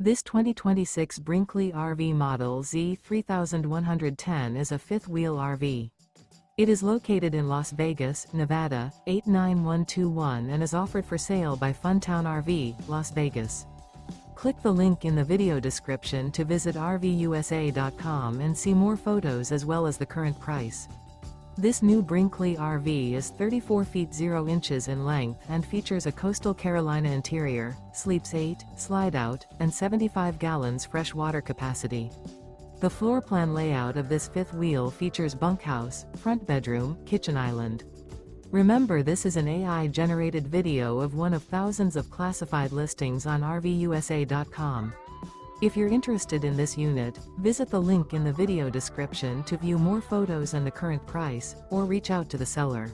This 2026 Brinkley RV Model Z 3110 is a fifth-wheel RV. It is located in Las Vegas, Nevada, 89121 and is offered for sale by Funtown RV, Las Vegas. Click the link in the video description to visit RVUSA.com and see more photos as well as the current price. This new Brinkley RV is 34 feet 0 inches in length and features a coastal Carolina interior, sleeps 8, slide-out, and 75 gallons fresh water capacity. The floor plan layout of this fifth wheel features bunkhouse, front bedroom, kitchen island. Remember, this is an AI-generated video of one of thousands of classified listings on RVUSA.com. If you're interested in this unit, visit the link in the video description to view more photos and the current price, or reach out to the seller.